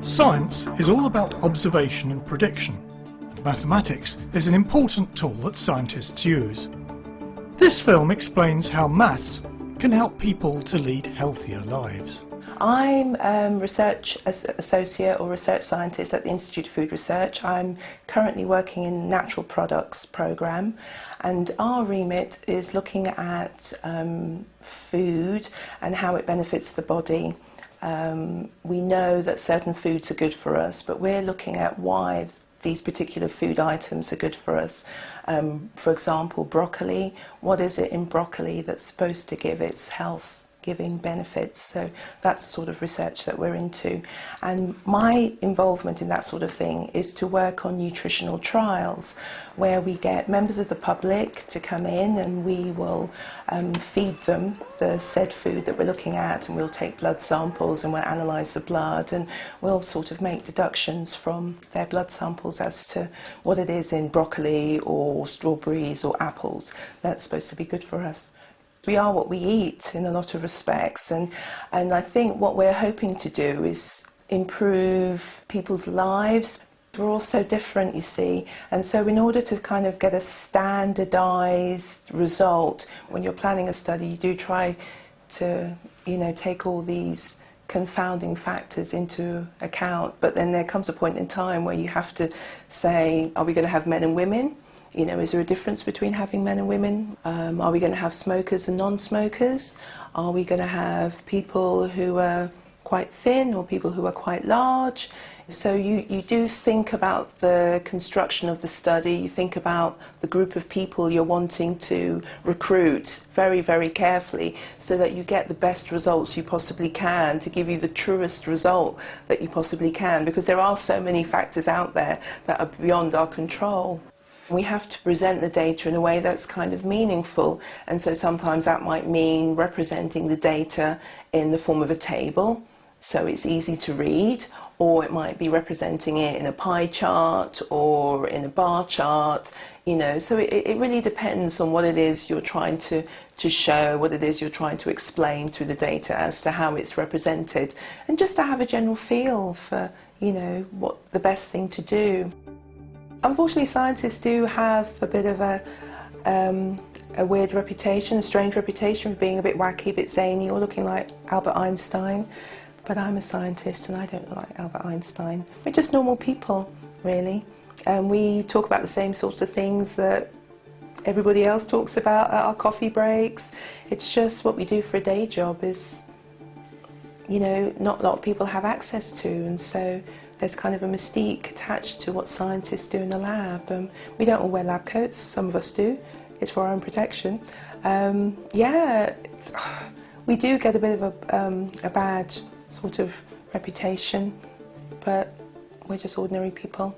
Science is all about observation and prediction, and mathematics is an important tool that scientists use. This film explains how maths can help people to lead healthier lives. I'm research associate or research scientist at the Institute of Food Research. I'm currently working in Natural Products programme, and our remit is looking at food and how it benefits the body. We know that certain foods are good for us, but we're looking at why these particular food items are good for us. For example, broccoli. What is it in broccoli that's supposed to give its health-giving benefits? So that's the sort of research that we're into. And my involvement in that sort of thing is to work on nutritional trials, where we get members of the public to come in and we will feed them the said food that we're looking at, and we'll take blood samples and we'll analyse the blood, and we'll sort of make deductions from their blood samples as to what it is in broccoli or strawberries or apples that's supposed to be good for us. We are what we eat in a lot of respects, and I think what we're hoping to do is improve people's lives. We're all so different, you see, and so in order to kind of get a standardised result, when you're planning a study, you do try to, you know, take all these confounding factors into account, but then there comes a point in time where you have to say, are we going to have men and women? You know, is there a difference between having men and women? Are we going to have smokers and non-smokers? Are we going to have people who are quite thin or people who are quite large? So you do think about the construction of the study, you think about the group of people you're wanting to recruit very, very carefully, so that you get the best results you possibly can, to give you the truest result that you possibly can, because there are so many factors out there that are beyond our control. We have to present the data in a way that's kind of meaningful, and so sometimes that might mean representing the data in the form of a table, so it's easy to read, or it might be representing it in a pie chart or in a bar chart, you know, so it really depends on what it is you're trying to show, what it is you're trying to explain through the data as to how it's represented, and just to have a general feel for, you know, what the best thing to do. Unfortunately, scientists do have a bit of a weird reputation, a strange reputation for being a bit wacky, a bit zany, or looking like Albert Einstein. But I'm a scientist and I don't look like Albert Einstein. We're just normal people, really. And we talk about the same sorts of things that everybody else talks about at our coffee breaks. It's just what we do for a day job is, you know, not a lot of people have access to, and so there's kind of a mystique attached to what scientists do in the lab. We don't all wear lab coats, some of us do. It's for our own protection. Yeah, we do get a bit of a bad sort of reputation, but we're just ordinary people.